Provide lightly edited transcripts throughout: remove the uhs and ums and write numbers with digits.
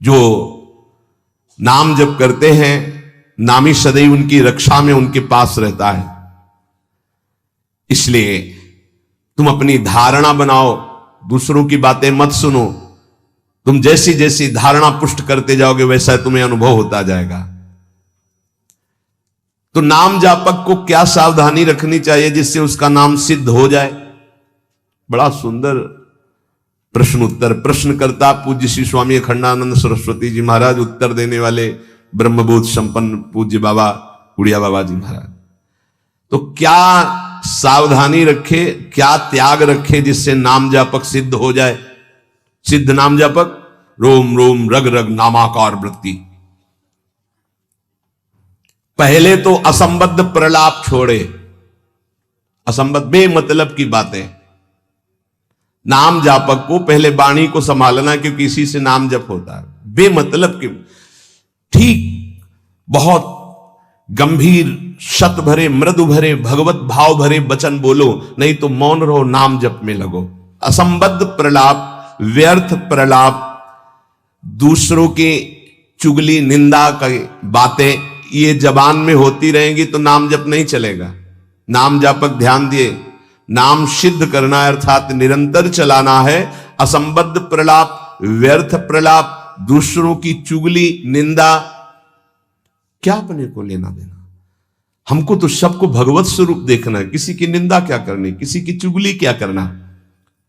जो नाम जप करते हैं, नामी सदैव उनकी रक्षा में उनके पास रहता है। इसलिए तुम अपनी धारणा बनाओ, दूसरों की बातें मत सुनो। तुम जैसी जैसी धारणा पुष्ट करते जाओगे वैसा तुम्हें अनुभव होता जाएगा। तो नाम जापक को क्या सावधानी रखनी चाहिए जिससे उसका नाम सिद्ध हो जाए? बड़ा सुंदर प्रश्न उत्तर। प्रश्नकर्ता पूज्य श्री स्वामी अखंडानंद सरस्वती जी महाराज, उत्तर देने वाले ब्रह्मबोध संपन्न पूज्य बाबा उड़िया बाबा जी महाराज। तो क्या सावधानी रखे, क्या त्याग रखे जिससे नाम जापक सिद्ध हो जाए? सिद्ध नाम जापक रोम रोम रग रग नामाकार वृत्ति। पहले तो असंबद्ध प्रलाप छोड़े, असंबद्ध बेमतलब की बातें। नाम जापक को पहले वाणी को संभालना, क्योंकि इसी से नाम जप होता है। बेमतलब की, ठीक बहुत गंभीर शत भरे मृदु भरे भगवत भाव भरे वचन बोलो, नहीं तो मौन रहो, नाम जप में लगो। असंबद्ध प्रलाप, व्यर्थ प्रलाप, दूसरों की चुगली निंदा की बातें ये जबान में होती रहेंगी तो नाम जप नहीं चलेगा। नाम जापक ध्यान दिए, नाम सिद्ध करना है अर्थात निरंतर चलाना है। असंबद्ध प्रलाप, व्यर्थ प्रलाप, दूसरों की चुगली निंदा, क्या अपने को लेना देना? हमको तो सबको भगवत स्वरूप देखना है। किसी की निंदा क्या करनी, किसी की चुगली क्या करना।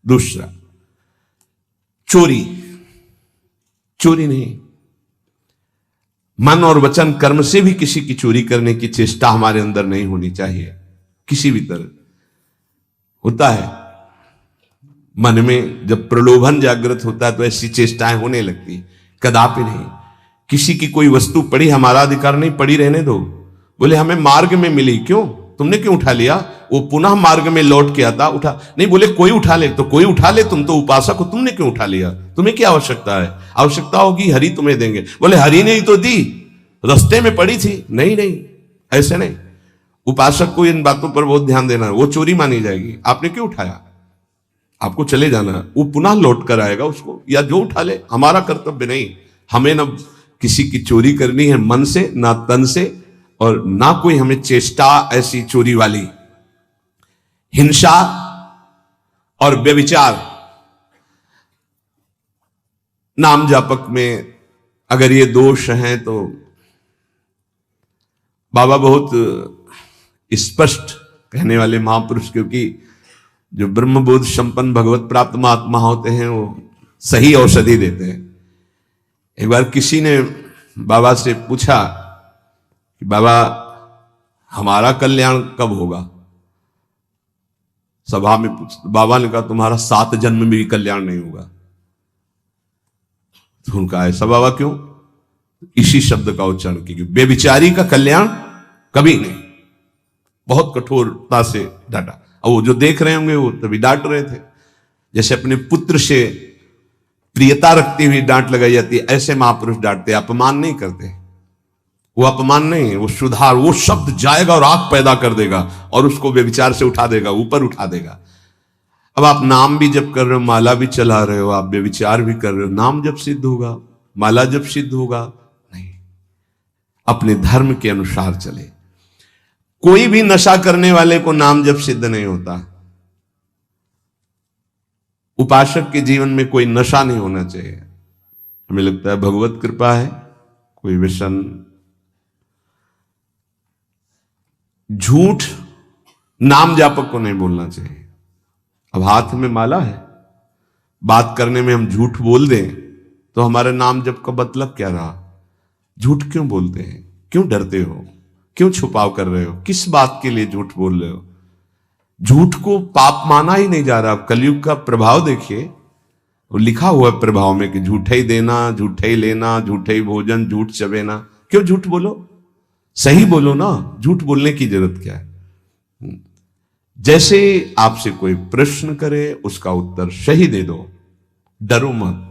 दूसरा, चोरी, चोरी नहीं। मन और वचन कर्म से भी किसी की चोरी करने की चेष्टा हमारे अंदर नहीं होनी चाहिए। किसी भी तरह होता है मन में जब प्रलोभन जागृत होता है तो ऐसी चेष्टाएं होने लगती, कदापि नहीं। किसी की कोई वस्तु पड़ी, हमारा अधिकार नहीं, पड़ी रहने दो। बोले हमें मार्ग में मिली, क्यों, तुमने क्यों उठा लिया? वो पुनः मार्ग में लौट के आता, उठा नहीं। बोले कोई उठा ले, तो कोई उठा ले, तुम तो उपासक हो, तुमने क्यों उठा लिया? तुम्हें क्या आवश्यकता है? आवश्यकता होगी हरि तुम्हें देंगे। बोले हरि ने ही तो दी, रास्ते में पड़ी थी। नहीं नहीं, ऐसे नहीं। उपासक को इन बातों पर बहुत ध्यान देना, वो चोरी मानी जाएगी। आपने क्यों उठाया? आपको चले जाना, वो पुनः लौट कर आएगा उसको, या जो उठा ले। हमारा कर्तव्य नहीं, हमें न किसी की चोरी करनी है मन से, ना तन से, और ना कोई हमें चेष्टा ऐसी चोरी वाली। हिंसा और व्यभिचार नाम जापक में अगर ये दोष हैं तो बाबा बहुत स्पष्ट कहने वाले महापुरुष, क्योंकि जो ब्रह्मबोध संपन्न भगवत प्राप्त महात्मा होते हैं वो सही औषधि देते हैं। एक बार किसी ने बाबा से पूछा कि बाबा हमारा कल्याण कब होगा? सभा में पूछ, बाबा ने कहा तुम्हारा 7 जन्म में भी कल्याण नहीं होगा। तो उनका ऐसा, बाबा क्यों? इसी शब्द का उच्चारण कीजिए, बेविचारी का कल्याण कभी नहीं। बहुत कठोरता से डांटा। और वो जो देख रहे होंगे वो तभी डांट रहे थे, जैसे अपने पुत्र से प्रियता रखती हुई डांट लगाई जाती है, ऐसे महापुरुष डांटते, अपमान नहीं करते। वो अपमान नहीं है, वो सुधार। वो शब्द जाएगा और आग पैदा कर देगा और उसको व्यभिचार से उठा देगा, ऊपर उठा देगा। अब आप नाम भी जप कर रहे हो, माला भी चला रहे हो, आप व्यभिचार भी कर रहे हो, नाम जब सिद्ध होगा, माला जब सिद्ध होगा? नहीं। अपने धर्म के अनुसार चले। कोई भी नशा करने वाले को नाम जब सिद्ध नहीं होता। उपासक के जीवन में कोई नशा नहीं होना चाहिए। हमें लगता है भगवत कृपा है, कोई व्यसन। झूठ नाम जापक को नहीं बोलना चाहिए। अब हाथ में माला है, बात करने में हम झूठ बोल दें तो हमारे नाम जप का मतलब क्या रहा? झूठ क्यों बोलते हैं? क्यों डरते हो? क्यों छुपाव कर रहे हो? किस बात के लिए झूठ बोल रहे हो? झूठ को पाप माना ही नहीं जा रहा। कलयुग का प्रभाव देखिए, वो लिखा हुआ है प्रभाव में कि झूठे ही देना, झूठे ही लेना, झूठे ही भोजन, झूठ चबेना। क्यों झूठ बोलो? सही बोलो ना, झूठ बोलने की जरूरत क्या है? जैसे आपसे कोई प्रश्न करे उसका उत्तर सही दे दो, डरो मत,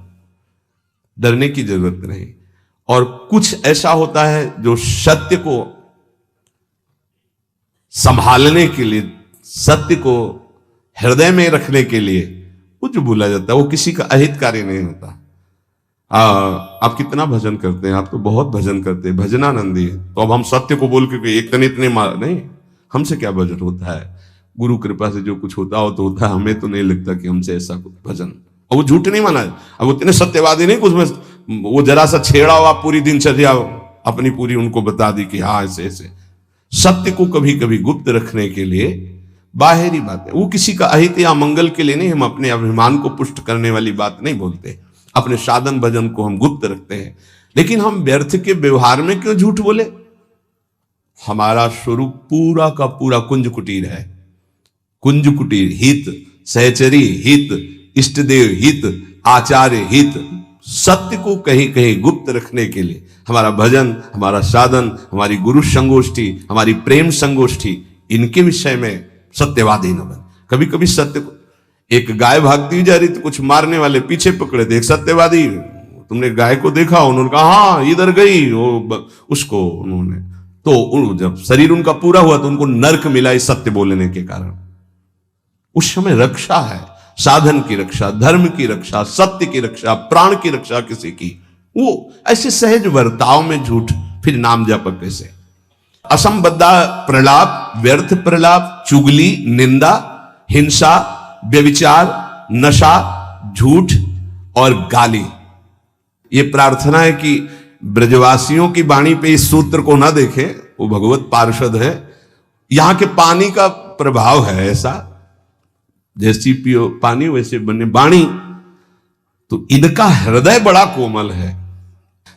डरने की जरूरत नहीं। और कुछ ऐसा होता है जो सत्य को संभालने के लिए, सत्य को हृदय में रखने के लिए वो जो बोला जाता है वो किसी का अहितकारी नहीं होता। आप कितना भजन करते हैं? आप तो बहुत भजन करते हैं, भजनानंदी है। तो अब हम सत्य को बोल के एक तने इतने मार नहीं, हमसे क्या भजन होता है? गुरु कृपा से जो कुछ होता हो तो होता है, हमें तो नहीं लगता कि हमसे ऐसा कुछ भजन। और वो झूठ नहीं माना है, अब उतने सत्यवादी नहीं कुछ में, वो जरा सा छेड़ा हुआ पूरी दिनचर्या अपनी पूरी उनको बता दी कि हाँ ऐसे ऐसे। सत्य को कभी कभी गुप्त रखने के लिए बाहरी बात है, वो किसी का अहित या मंगल के लिए नहीं, हम अपने अभिमान को पुष्ट करने वाली बात नहीं बोलते, अपने साधन भजन को हम गुप्त रखते हैं। लेकिन हम व्यर्थ के व्यवहार में क्यों झूठ बोले? हमारा स्वरूप पूरा का पूरा कुंज कुटीर है। कुंज कुटीर हित, सहचरी हित, इष्टदेव हित, आचार्य हित, सत्य को कहीं कहीं गुप्त रखने के लिए हमारा भजन, हमारा साधन, हमारी गुरु संगोष्ठी, हमारी प्रेम संगोष्ठी, इनके विषय में सत्यवादी न बन। कभी कभी सत्य को, एक गाय भागती हुई जा रही तो कुछ मारने वाले पीछे पकड़े थे, एक सत्यवादी, तुमने गाय को देखा? उन्होंने कहा हाँ इधर गई, उसको उन्होंने, तो जब शरीर उनका पूरा हुआ तो उनको नर्क मिला इस सत्य बोलने के कारण। उस समय रक्षा है, साधन की रक्षा, धर्म की रक्षा, सत्य की रक्षा, प्राण की रक्षा किसी की, वो ऐसे सहज वर्ताव में झूठ, फिर नाम जप कैसे? असंबद्धा प्रलाप, व्यर्थ प्रलाप, चुगली, निंदा, हिंसा, व्यभिचार, नशा, झूठ और गाली। ये प्रार्थना है कि ब्रजवासियों की वाणी पे इस सूत्र को ना देखें, वो भगवत पार्षद है, यहां के पानी का प्रभाव है ऐसा, जैसी पियो पानी वैसे बने वाणी। तो इनका हृदय बड़ा कोमल है,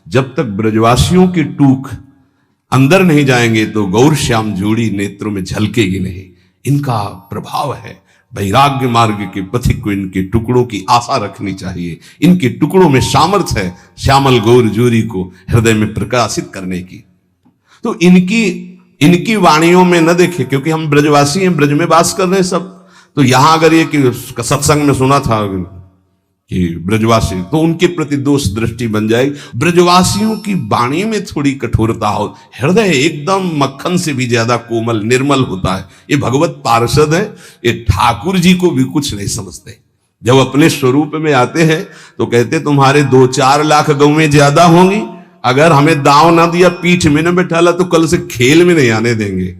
जब तक ब्रजवासियों की टूक अंदर नहीं जाएंगे तो गौर श्याम जोड़ी नेत्रों में झलकेगी नहीं। इनका प्रभाव है, वैराग्य मार्ग के पथिक को इनके टुकड़ों की आशा रखनी चाहिए। इनके टुकड़ों में सामर्थ्य है श्यामल गौर जोड़ी को हृदय में प्रकाशित करने की। तो इनकी वाणियों में न देखे, क्योंकि हम ब्रजवासी हैं, ब्रज में वास कर रहे हैं सब। तो यहां अगर ये कि सत्संग में सुना था कि ब्रजवासी, तो उनके प्रति दोष दृष्टि बन जाएगी। ब्रजवासियों की वाणी में थोड़ी कठोरता हो, हृदय एकदम मक्खन से भी ज्यादा कोमल निर्मल होता है। ये भगवत पार्षद है, ये ठाकुर जी को भी कुछ नहीं समझते। जब अपने स्वरूप में आते हैं तो कहते तुम्हारे 2-4 लाख गौवें ज्यादा होंगी, अगर हमें दांव ना दिया, पीठ में न बैठाला, तो कल से खेल में नहीं आने देंगे।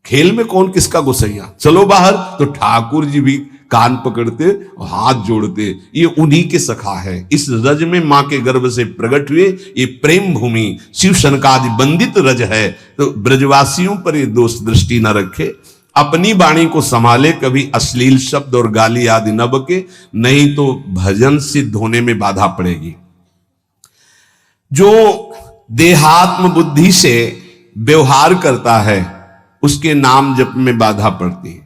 खेल में कौन किसका गुस्सैया, चलो बाहर। तो ठाकुर जी भी कान पकड़ते और हाथ जोड़ते, ये उन्हीं के सखा है। इस रज में मां के गर्भ से प्रकट हुए, ये प्रेम भूमि शिव शनकादि बंदित रज है। तो ब्रजवासियों पर ये दोष दृष्टि न रखे, अपनी वाणी को संभाले, कभी अश्लील शब्द और गाली आदि न बके, नहीं तो भजन सिद्ध होने में बाधा पड़ेगी। जो देहात्म बुद्धि से व्यवहार करता है उसके नाम जप में बाधा पड़ती है।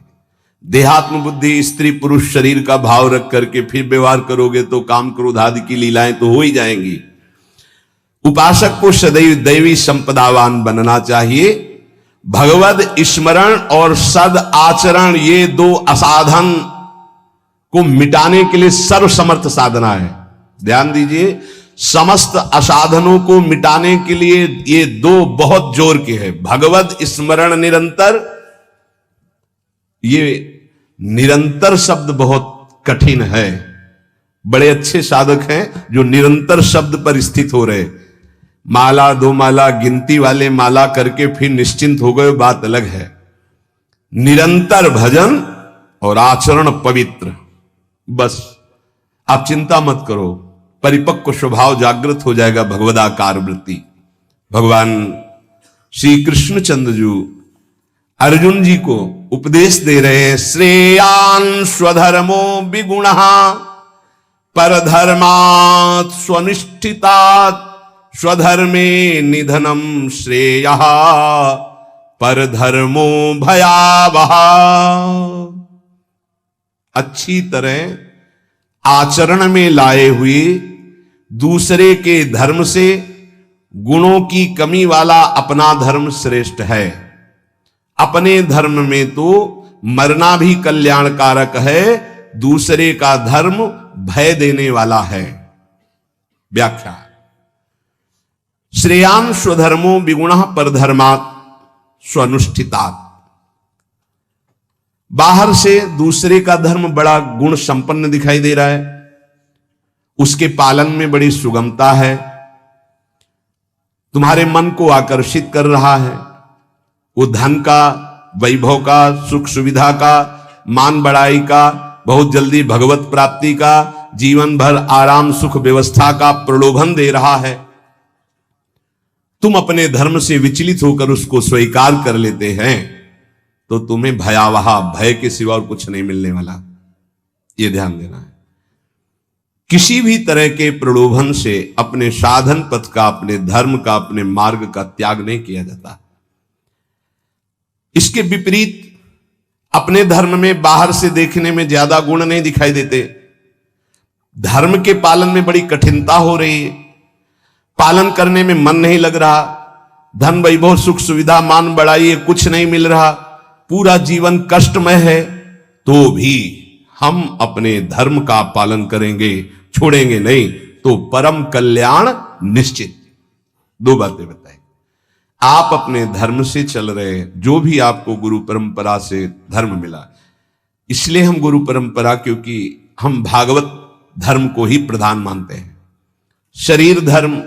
देहात्म बुद्धि, स्त्री पुरुष शरीर का भाव रख करके फिर व्यवहार करोगे तो काम क्रोध आदि की लीलाएं तो हो ही जाएंगी। उपासक को सदैव दैवी संपदावान बनना चाहिए। भगवद स्मरण और सद आचरण, ये 2 असाधन को मिटाने के लिए सर्वसमर्थ साधना है। ध्यान दीजिए, समस्त असाधनों को मिटाने के लिए ये 2 बहुत जोर के हैं। भगवत स्मरण निरंतर, ये निरंतर शब्द बहुत कठिन है। बड़े अच्छे साधक हैं जो निरंतर शब्द पर स्थित हो रहे, माला 2 माला गिनती वाले माला करके फिर निश्चिंत हो गए, बात अलग है। निरंतर भजन और आचरण पवित्र, बस आप चिंता मत करो, परिपक्व स्वभाव जागृत हो जाएगा, भगवदाकार वृत्ति। भगवान श्री कृष्णचंद्र जी अर्जुन जी को उपदेश दे रहे हैं, श्रेयान स्वधर्मो विगुणः परधर्मात् स्वनिष्ठितात् स्वधर्मे निधनम श्रेयः परधर्मो भयावह। अच्छी तरह आचरण में लाए हुए दूसरे के धर्म से गुणों की कमी वाला अपना धर्म श्रेष्ठ है। अपने धर्म में तो मरना भी कल्याणकारक है, दूसरे का धर्म भय देने वाला है। व्याख्या, श्रेयान स्वधर्मो विगुणः परधर्मात् स्वनुष्ठितात्। बाहर से दूसरे का धर्म बड़ा गुण संपन्न दिखाई दे रहा है, उसके पालन में बड़ी सुगमता है, तुम्हारे मन को आकर्षित कर रहा है, वो धन का, वैभव का, सुख सुविधा का, मान बढ़ाई का, बहुत जल्दी भगवत प्राप्ति का, जीवन भर आराम सुख व्यवस्था का प्रलोभन दे रहा है। तुम अपने धर्म से विचलित होकर उसको स्वीकार कर लेते हैं तो तुम्हें भयावह भय के सिवा और कुछ नहीं मिलने वाला। यह ध्यान देना है। किसी भी तरह के प्रलोभन से अपने साधन पथ का, अपने धर्म का, अपने मार्ग का त्याग नहीं किया जाता। इसके विपरीत अपने धर्म में बाहर से देखने में ज्यादा गुण नहीं दिखाई देते। धर्म के पालन में बड़ी कठिनता हो रही है, पालन करने में मन नहीं लग रहा, धन वैभव सुख सुविधा मान बढ़ाई कुछ नहीं मिल रहा, पूरा जीवन कष्टमय है, तो भी हम अपने धर्म का पालन करेंगे, छोड़ेंगे नहीं, तो परम कल्याण निश्चित। दो बातें बताई। आप अपने धर्म से चल रहे हैं, जो भी आपको गुरु परंपरा से धर्म मिला, इसलिए हम गुरु परंपरा, क्योंकि हम भागवत धर्म को ही प्रधान मानते हैं। शरीर धर्म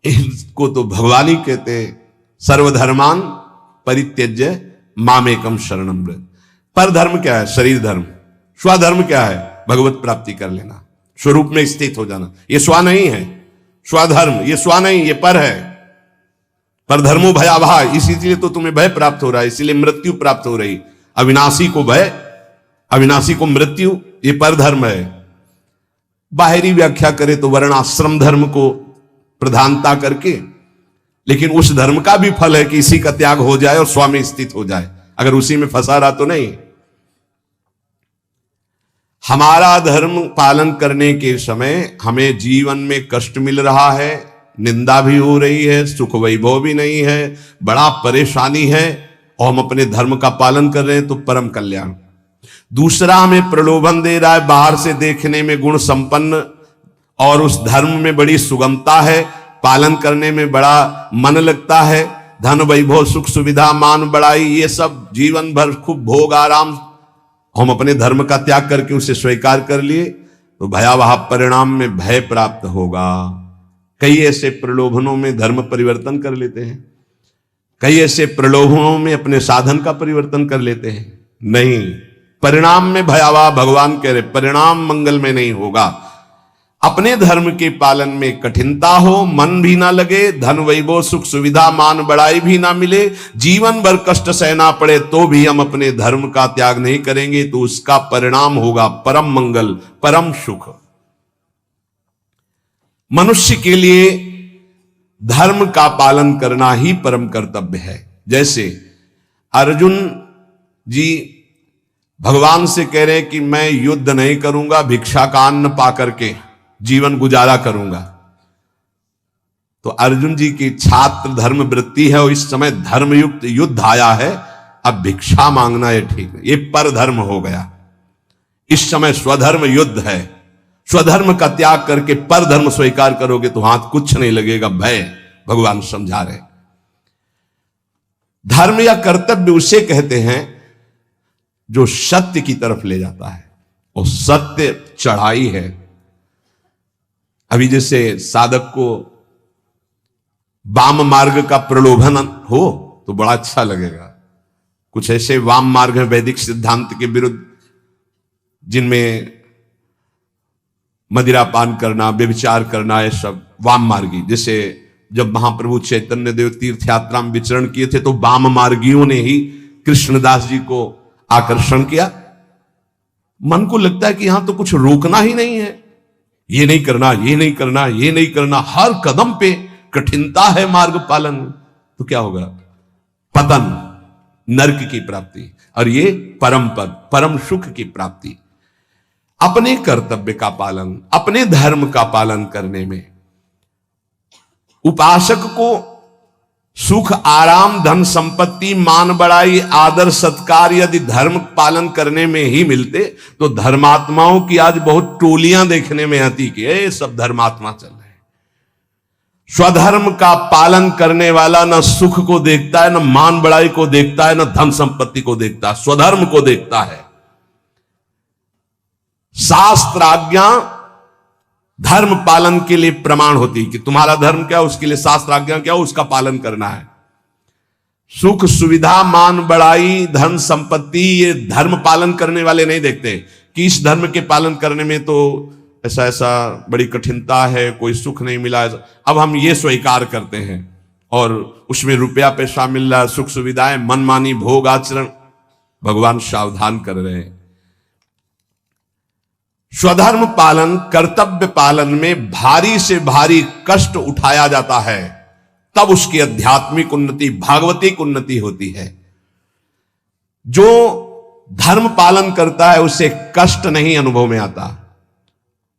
इसको तो भगवान ही कहते हैं, सर्वधर्मान परित्यज्य मामेकम शरणम व्रज। पर धर्म क्या है? शरीर धर्म। स्वधर्म क्या है? भगवत प्राप्ति कर लेना, स्वरूप में स्थित हो जाना। ये स्व नहीं है, स्वधर्म ये स्व नहीं, ये पर है। पर धर्मो भयावह, इसीलिए तो तुम्हें भय प्राप्त हो रहा है, इसीलिए मृत्यु प्राप्त हो रही। अविनाशी को भय, अविनाशी को मृत्यु, ये पर धर्म है। बाहरी व्याख्या करे तो वर्णाश्रम धर्म को प्रधानता करके, लेकिन उस धर्म का भी फल है कि इसी का त्याग हो जाए और स्व में स्थित हो जाए। अगर उसी में फंसा रहा तो नहीं। हमारा धर्म पालन करने के समय हमें जीवन में कष्ट मिल रहा है, निंदा भी हो रही है, सुख वैभव भी नहीं है, बड़ा परेशानी है, और हम अपने धर्म का पालन कर रहे हैं तो परम कल्याण। दूसरा हमें प्रलोभन दे रहा है, बाहर से देखने में गुण संपन्न और उस धर्म में बड़ी सुगमता है, पालन करने में बड़ा मन लगता है, धन वैभव सुख सुविधा मान बढ़ाई, ये सब जीवन भर खूब भोग आराम, हम अपने धर्म का त्याग करके उसे स्वीकार कर लिए तो भयावह परिणाम में भय प्राप्त होगा। कई ऐसे प्रलोभनों में धर्म परिवर्तन कर लेते हैं, कई ऐसे प्रलोभनों में अपने साधन का परिवर्तन कर लेते हैं। नहीं, परिणाम में भयावह, भगवान कह रहे परिणाम मंगल में नहीं होगा। अपने धर्म के पालन में कठिनता हो, मन भी ना लगे, धन वैभव सुख सुविधा मान बढ़ाई भी ना मिले, जीवन भर कष्ट सहना पड़े, तो भी हम अपने धर्म का त्याग नहीं करेंगे, तो उसका परिणाम होगा परम मंगल, परम सुख। मनुष्य के लिए धर्म का पालन करना ही परम कर्तव्य है। जैसे अर्जुन जी भगवान से कह रहे कि मैं युद्ध नहीं करूंगा, भिक्षा का अन्न पा करके जीवन गुजारा करूंगा। तो अर्जुन जी की छात्र धर्म वृत्ति है और इस समय धर्मयुक्त युद्ध आया है, अब भिक्षा मांगना ये ठीक नहीं, ये पर धर्म हो गया। इस समय स्वधर्म युद्ध है, स्वधर्म का त्याग करके पर धर्म स्वीकार करोगे तो हाथ कुछ नहीं लगेगा, भय। भगवान समझा रहे धर्म या कर्तव्य उसे कहते हैं जो सत्य की तरफ ले जाता है, और सत्य चढ़ाई है। अभी जैसे साधक को वाम मार्ग का प्रलोभन हो तो बड़ा अच्छा लगेगा। कुछ ऐसे वाम मार्ग हैं वैदिक सिद्धांत के विरुद्ध, जिनमें मदिरा पान करना, व्यभिचार करना, ये सब वाम मार्गी। जैसे जब महाप्रभु चैतन्य देव तीर्थ यात्रा में विचरण किए थे तो वाम मार्गियों ने ही कृष्णदास जी को आकर्षण किया। मन को लगता है कि यहां तो कुछ रोकना ही नहीं है, ये नहीं करना, ये नहीं करना, ये नहीं करना, हर कदम पे कठिनता है मार्ग पालन, तो क्या होगा? पतन, नरक की प्राप्ति, और ये परम पद, परम सुख की प्राप्ति। अपने कर्तव्य का पालन, अपने धर्म का पालन करने में उपासक को सुख आराम धन संपत्ति मान बढ़ाई आदर सत्कार यदि धर्म पालन करने में ही मिलते तो धर्मात्माओं की आज बहुत टोलियां देखने में आती कि ये सब धर्मात्मा चल रहे हैं। स्वधर्म का पालन करने वाला न सुख को देखता है, न मान बढ़ाई को देखता है, न धन संपत्ति को देखता है, स्वधर्म को देखता है। शास्त्र आज्ञा धर्म पालन के लिए प्रमाण होती है कि तुम्हारा धर्म क्या, उसके लिए शास्त्र आज्ञा क्या, उसका पालन करना है। सुख सुविधा मान बड़ाई धन संपत्ति ये धर्म पालन करने वाले नहीं देखते कि इस धर्म के पालन करने में तो ऐसा ऐसा बड़ी कठिनता है, कोई सुख नहीं मिला। अब हम ये स्वीकार करते हैं और उसमें रुपया पैसा मिल रहा है, सुख सुविधाएं, मनमानी भोग आचरण। भगवान सावधान कर रहे हैं। स्वधर्म पालन कर्तव्य पालन में भारी से भारी कष्ट उठाया जाता है, तब उसकी आध्यात्मिक उन्नति भागवतिक उन्नति होती है। जो धर्म पालन करता है उसे कष्ट नहीं अनुभव में आता,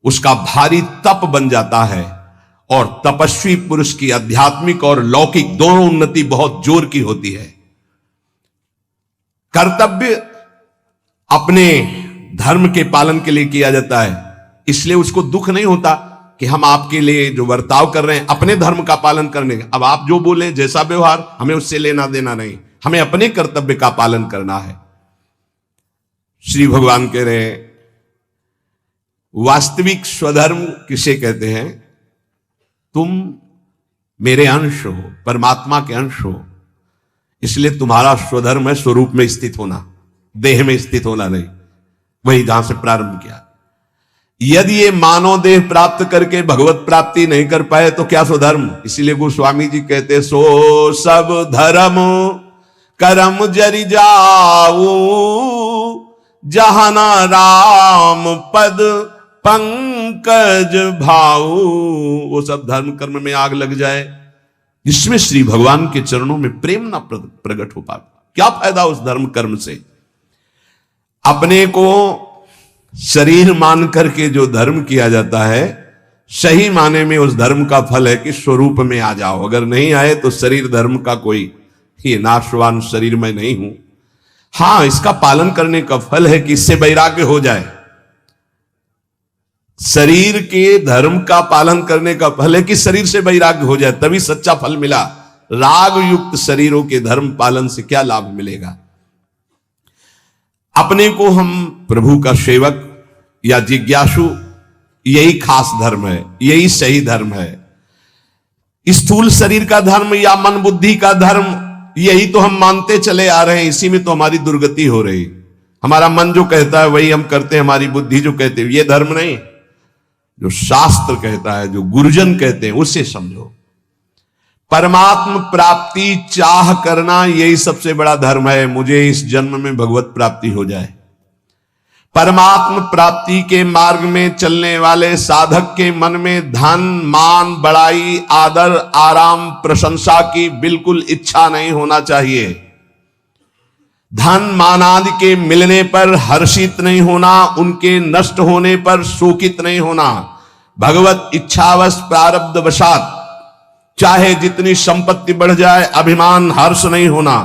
उसका भारी तप बन जाता है। और तपस्वी पुरुष की आध्यात्मिक और लौकिक दोनों उन्नति बहुत जोर की होती है। कर्तव्य अपने धर्म के पालन के लिए किया जाता है, इसलिए उसको दुख नहीं होता कि हम आपके लिए जो बर्ताव कर रहे हैं अपने धर्म का पालन करने का। अब आप जो बोले जैसा व्यवहार, हमें उससे लेना देना नहीं, हमें अपने कर्तव्य का पालन करना है। श्री भगवान कह रहे हैं वास्तविक स्वधर्म किसे कहते हैं? तुम मेरे अंश हो, परमात्मा के अंश हो, इसलिए तुम्हारा स्वधर्म है स्वरूप में स्थित होना, देह में स्थित होना नहीं। वही जहां से प्रारंभ किया। यदि ये मानव देह प्राप्त करके भगवत प्राप्ति नहीं कर पाए तो क्या स्वधर्म? इसीलिए गोस्वामी जी कहते सो सब धर्म करम जरि जाऊ, जहाना राम पद पंकज भाऊ। वो सब धर्म कर्म में आग लग जाए जिसमें श्री भगवान के चरणों में प्रेम ना प्रकट हो पाए, क्या फायदा उस धर्म कर्म से? अपने को शरीर मान करके जो धर्म किया जाता है, सही माने में उस धर्म का फल है कि स्वरूप में आ जाओ। अगर नहीं आए तो शरीर धर्म का कोई ये नाशवान शरीर में नहीं हूं। हां, इसका पालन करने का फल है कि इससे वैराग्य हो जाए। शरीर के धर्म का पालन करने का फल है कि शरीर से वैराग्य हो जाए, तभी सच्चा फल मिला। राग युक्त शरीरों के धर्म पालन से क्या लाभ मिलेगा? अपने को हम प्रभु का सेवक या जिज्ञासु, यही खास धर्म है, यही सही धर्म है। स्थूल शरीर का धर्म या मन बुद्धि का धर्म, यही तो हम मानते चले आ रहे हैं, इसी में तो हमारी दुर्गति हो रही। हमारा मन जो कहता है वही हम करते हैं, हमारी बुद्धि जो कहते हैं, ये धर्म नहीं। जो शास्त्र कहता है, जो गुरुजन कहते हैं, उसे समझो। परमात्म प्राप्ति चाह करना यही सबसे बड़ा धर्म है। मुझे इस जन्म में भगवत प्राप्ति हो जाए। परमात्म प्राप्ति के मार्ग में चलने वाले साधक के मन में धन मान बड़ाई आदर आराम प्रशंसा की बिल्कुल इच्छा नहीं होना चाहिए। धन मान आदि के मिलने पर हर्षित नहीं होना, उनके नष्ट होने पर शोकित नहीं होना। भगवत इच्छावश प्रारब्ध वशात चाहे जितनी संपत्ति बढ़ जाए अभिमान हर्ष नहीं होना।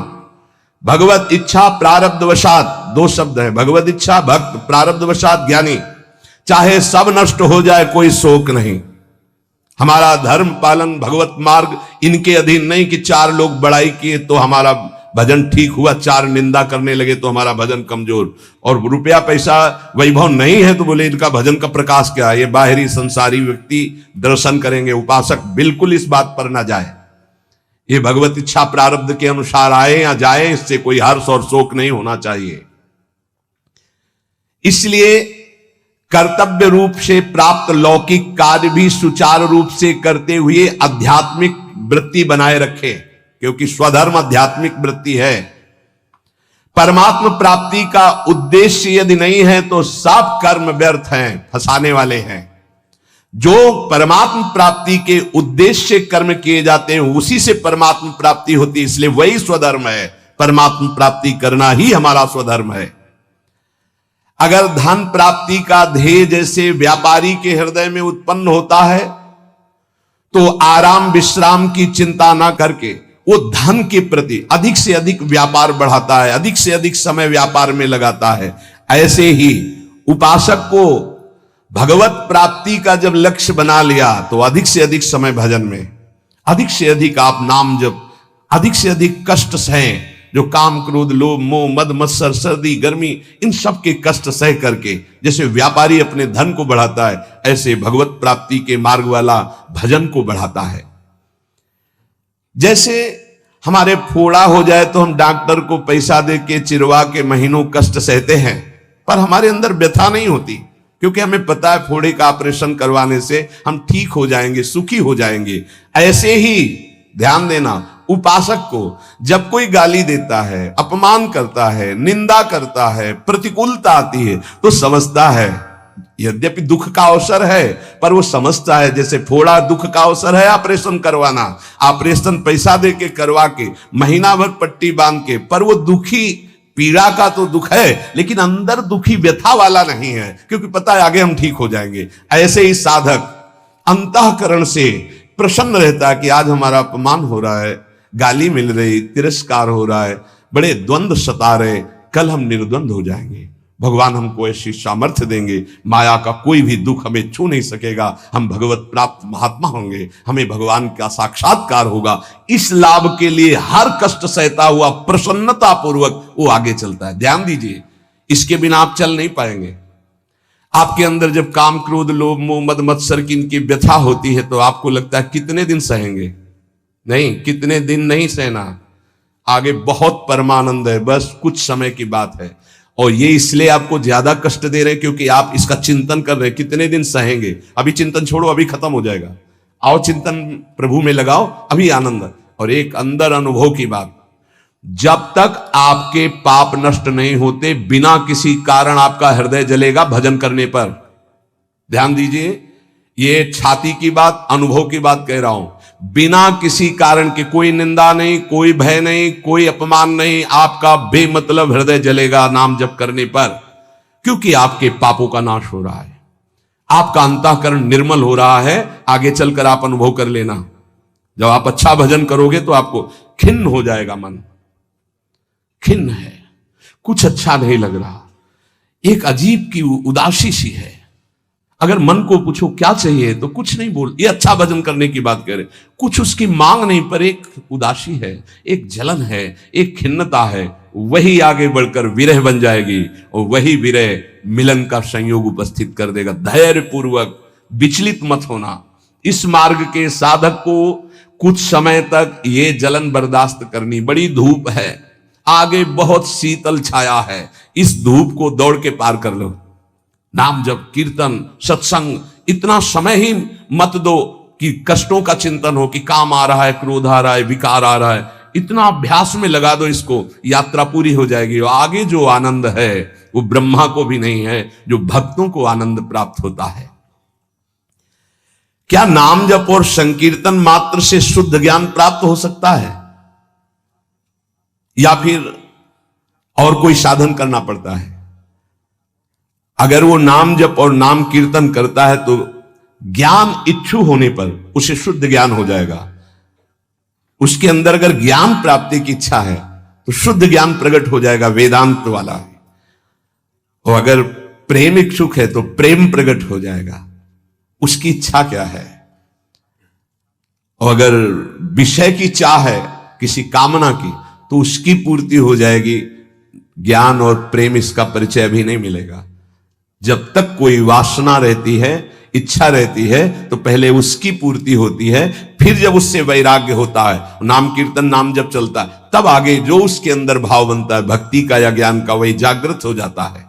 भगवत इच्छा प्रारब्ध वशात, दो शब्द है, भगवत इच्छा भक्त, प्रारब्ध वशात ज्ञानी। चाहे सब नष्ट हो जाए कोई शोक नहीं। हमारा धर्म पालन भगवत मार्ग इनके अधीन नहीं कि चार लोग बड़ाई किए तो हमारा भजन ठीक हुआ, चार निंदा करने लगे तो हमारा भजन कमजोर, और रुपया पैसा वैभव नहीं है तो बोले इनका भजन का प्रकाश क्या है। ये बाहरी संसारी व्यक्ति दर्शन करेंगे, उपासक बिल्कुल इस बात पर ना जाए। ये भगवत इच्छा प्रारब्ध के अनुसार आए या जाए, इससे कोई हर्ष और शोक नहीं होना चाहिए। इसलिए कर्तव्य रूप से प्राप्त लौकिक कार्य भी सुचारू रूप से करते हुए आध्यात्मिक वृत्ति बनाए रखे, क्योंकि स्वधर्म आध्यात्मिक वृत्ति है। परमात्म प्राप्ति का उद्देश्य यदि नहीं है तो सब कर्म व्यर्थ हैं, फंसाने वाले हैं। जो परमात्म प्राप्ति के उद्देश्य से कर्म किए जाते हैं उसी से परमात्म प्राप्ति होती है, इसलिए वही स्वधर्म है। परमात्म प्राप्ति करना ही हमारा स्वधर्म है। अगर धन प्राप्ति का ध्येय जैसे व्यापारी के हृदय में उत्पन्न होता है तो आराम विश्राम की चिंता ना करके वो धन के प्रति अधिक से अधिक व्यापार बढ़ाता है, अधिक से अधिक समय व्यापार में लगाता है। ऐसे ही उपासक को भगवत प्राप्ति का जब लक्ष्य बना लिया तो अधिक से अधिक समय भजन में, अधिक से अधिक आप नाम जप, अधिक से अधिक कष्ट सहें, जो काम क्रोध लोभ मोह मद मत्सर सर्दी गर्मी इन सब के कष्ट सह करके जैसे व्यापारी अपने धन को बढ़ाता है, ऐसे भगवत प्राप्ति के मार्ग वाला भजन को बढ़ाता है। जैसे हमारे फोड़ा हो जाए तो हम डॉक्टर को पैसा दे के चिरवा के महीनों कष्ट सहते हैं, पर हमारे अंदर व्यथा नहीं होती, क्योंकि हमें पता है फोड़े का ऑपरेशन करवाने से हम ठीक हो जाएंगे, सुखी हो जाएंगे। ऐसे ही ध्यान देना, उपासक को जब कोई गाली देता है, अपमान करता है, निंदा करता है, प्रतिकूलता आती है, तो समझता है यद्यपि दुख का अवसर है, पर वो समझता है जैसे फोड़ा दुख का अवसर है ऑपरेशन करवाना, ऑपरेशन पैसा दे के करवा के महीना भर पट्टी बांध के, पर वो दुखी पीड़ा का तो दुख है, लेकिन अंदर दुखी व्यथा वाला नहीं है, क्योंकि पता है आगे हम ठीक हो जाएंगे। ऐसे ही साधक अंतःकरण से प्रसन्न रहता है कि आज हमारा अपमान हो रहा है, गाली मिल रही, तिरस्कार हो रहा है, बड़े द्वंद्व सता रहे, कल हम निर्द्वंद हो जाएंगे। भगवान हमको ऐसी सामर्थ्य देंगे, माया का कोई भी दुख हमें छू नहीं सकेगा, हम भगवत प्राप्त महात्मा होंगे, हमें भगवान का साक्षात्कार होगा। इस लाभ के लिए हर कष्ट सहता हुआ प्रसन्नता पूर्वक वो आगे चलता है। ध्यान दीजिए, इसके बिना आप चल नहीं पाएंगे। आपके अंदर जब काम क्रोध लोभ मोह मद मत्सर की इनकी व्यथा होती है तो आपको लगता है कितने दिन सहेंगे, नहीं, कितने दिन नहीं सहना, आगे बहुत परमानंद है, बस कुछ समय की बात है। और ये इसलिए आपको ज्यादा कष्ट दे रहे हैं क्योंकि आप इसका चिंतन कर रहे हैं, कितने दिन सहेंगे। अभी चिंतन छोड़ो, अभी खत्म हो जाएगा, आओ चिंतन प्रभु में लगाओ, अभी आनंद। और एक अंदर अनुभव की बात, जब तक आपके पाप नष्ट नहीं होते, बिना किसी कारण आपका हृदय जलेगा भजन करने पर। ध्यान दीजिए, ये छाती की बात, अनुभव की बात कह रहा हूं। बिना किसी कारण के, कोई निंदा नहीं, कोई भय नहीं, कोई अपमान नहीं, आपका बेमतलब हृदय जलेगा नाम जप करने पर, क्योंकि आपके पापों का नाश हो रहा है, आपका अंतःकरण निर्मल हो रहा है। आगे चलकर आप अनुभव कर लेना, जब आप अच्छा भजन करोगे तो आपको खिन्न हो जाएगा मन, खिन्न है, कुछ अच्छा नहीं लग रहा, एक अजीब की उदासी सी है। अगर मन को पूछो क्या चाहिए तो कुछ नहीं बोल, ये अच्छा भजन करने की बात करे, कुछ उसकी मांग नहीं, पर एक उदासी है, एक जलन है, एक खिन्नता है। वही आगे बढ़कर विरह बन जाएगी और वही विरह मिलन का संयोग उपस्थित कर देगा। धैर्य पूर्वक विचलित मत होना। इस मार्ग के साधक को कुछ समय तक ये जलन बर्दाश्त करनी, बड़ी धूप है, आगे बहुत शीतल छाया है, इस धूप को दौड़ के पार कर लो। नाम जप कीर्तन सत्संग, इतना समय ही मत दो कि कष्टों का चिंतन हो, कि काम आ रहा है, क्रोध आ रहा है, विकार आ रहा है, इतना अभ्यास में लगा दो इसको, यात्रा पूरी हो जाएगी। और आगे जो आनंद है वो ब्रह्मा को भी नहीं है, जो भक्तों को आनंद प्राप्त होता है। क्या नाम जप और संकीर्तन मात्र से शुद्ध ज्ञान प्राप्त हो सकता है, या फिर और कोई साधन करना पड़ता है? अगर वो नाम जप और नाम कीर्तन करता है तो ज्ञान इच्छु होने पर उसे शुद्ध ज्ञान हो जाएगा। उसके अंदर अगर ज्ञान प्राप्ति की इच्छा है तो शुद्ध ज्ञान प्रकट हो जाएगा, वेदांत वाला। और अगर प्रेम इच्छुक है तो प्रेम प्रकट हो जाएगा, उसकी इच्छा क्या है। और अगर विषय की चाह है, किसी कामना की, तो उसकी पूर्ति हो जाएगी। ज्ञान और प्रेम इसका परिचय भी नहीं मिलेगा। जब तक कोई वासना रहती है, इच्छा रहती है, तो पहले उसकी पूर्ति होती है, फिर जब उससे वैराग्य होता है, नाम कीर्तन नाम जब चलता है, तब आगे जो उसके अंदर भाव बनता है भक्ति का या ज्ञान का, वही जागृत हो जाता है।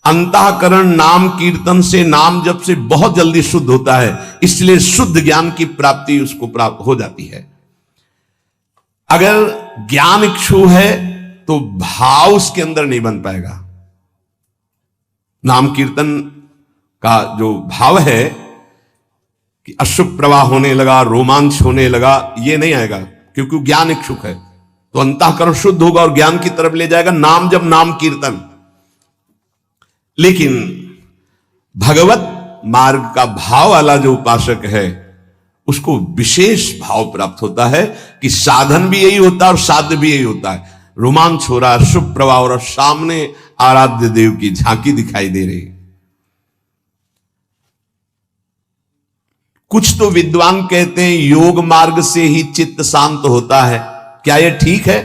अंतःकरण नाम कीर्तन से, नाम जप से बहुत जल्दी शुद्ध होता है, इसलिए शुद्ध ज्ञान की प्राप्ति उसको प्राप्त हो जाती है। अगर ज्ञान इच्छु है तो भाव उसके अंदर नहीं बन पाएगा। नाम कीर्तन का जो भाव है कि अशुभ प्रवाह होने लगा, रोमांच होने लगा, ये नहीं आएगा, क्योंकि ज्ञान इच्छुक है। तो अंतःकरण शुद्ध होगा और ज्ञान की तरफ ले जाएगा नाम जब नाम कीर्तन। लेकिन भगवत मार्ग का भाव वाला जो उपासक है उसको विशेष भाव प्राप्त होता है कि साधन भी यही होता है और साध्य भी यही होता है। रोमांच हो रहा है, शुभ प्रवाह और सामने आराध्य देव की झांकी दिखाई दे रही। कुछ तो विद्वान कहते हैं योग मार्ग से ही चित्त शांत होता है। क्या यह ठीक है?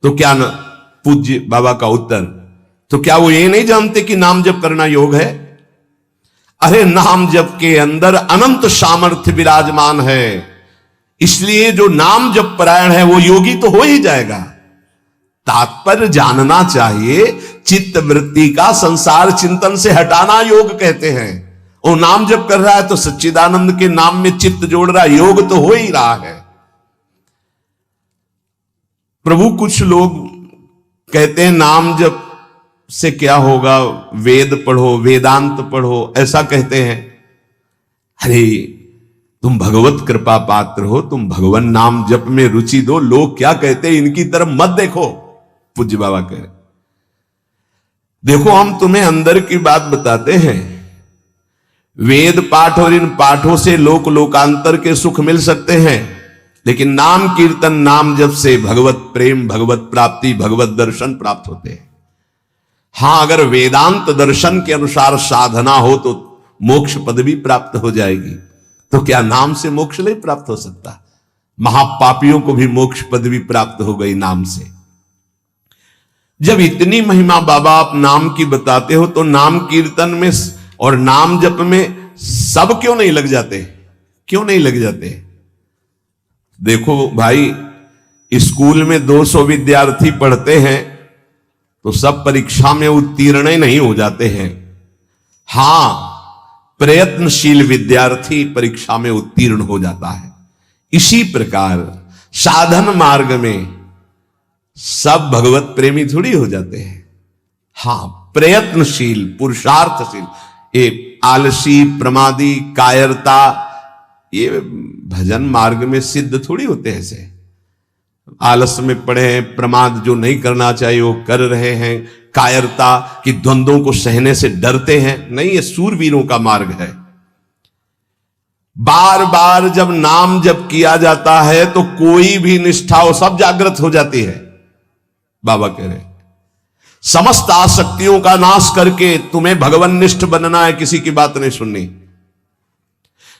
तो क्या पूज्य बाबा का उत्तर, तो क्या वो ये नहीं जानते कि नाम जप करना योग है? अरे नाम जप के अंदर अनंत सामर्थ्य विराजमान है, इसलिए जो नाम जप परायण है वो योगी तो हो ही जाएगा। तात्पर्य जानना चाहिए, चित्त वृत्ति का संसार चिंतन से हटाना योग कहते हैं। वो नाम जप कर रहा है तो सच्चिदानंद के नाम में चित्त जोड़ रहा है, योग तो हो ही रहा है। प्रभु कुछ लोग कहते हैं नाम जप से क्या होगा, वेद पढ़ो, वेदांत पढ़ो, ऐसा कहते हैं। अरे तुम भगवत कृपा पात्र हो, तुम भगवान नाम जप में रुचि दो, लोग क्या कहते हैं इनकी तरफ मत देखो। पूज्य बाबा कह रहे, देखो हम तुम्हें अंदर की बात बताते हैं। वेद पाठ और इन पाठों से लोक लोकांतर के सुख मिल सकते हैं, लेकिन नाम कीर्तन नाम जप से भगवत प्रेम, भगवत प्राप्ति, भगवत दर्शन प्राप्त होते हैं। हां, अगर वेदांत दर्शन के अनुसार साधना हो तो मोक्ष पदवी प्राप्त हो जाएगी। तो क्या नाम से मोक्ष नहीं प्राप्त हो सकता? महापापियों को भी मोक्ष पदवी प्राप्त हो गई नाम से। जब इतनी महिमा बाबा आप नाम की बताते हो, तो नाम कीर्तन में और नाम जप में सब क्यों नहीं लग जाते? क्यों नहीं लग जाते? देखो भाई, स्कूल में 200 विद्यार्थी पढ़ते हैं तो सब परीक्षा में उत्तीर्ण नहीं हो जाते हैं। हां, प्रयत्नशील विद्यार्थी परीक्षा में उत्तीर्ण हो जाता है। इसी प्रकार साधन मार्ग में सब भगवत प्रेमी थोड़ी हो जाते हैं। हां, प्रयत्नशील, पुरुषार्थशील, ये आलसी, प्रमादी, कायरता, ये भजन मार्ग में सिद्ध थोड़ी होते हैं। ऐसे आलस में पड़े हैं, प्रमाद जो नहीं करना चाहिए वो कर रहे हैं, कायरता की द्वंद्वों को सहने से डरते हैं, नहीं, ये सूरवीरों का मार्ग है। बार बार जब नाम जप किया जाता है तो कोई भी निष्ठा हो सब जागृत हो जाती है। बाबा कह रहे समस्त आसक्तियों का नाश करके तुम्हें भगवननिष्ठ बनना है, किसी की बात नहीं सुननी।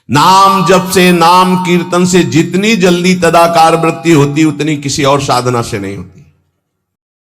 नाम जप से, नाम कीर्तन से जितनी जल्दी तदाकार वृत्ति होती उतनी किसी और साधना से नहीं होती।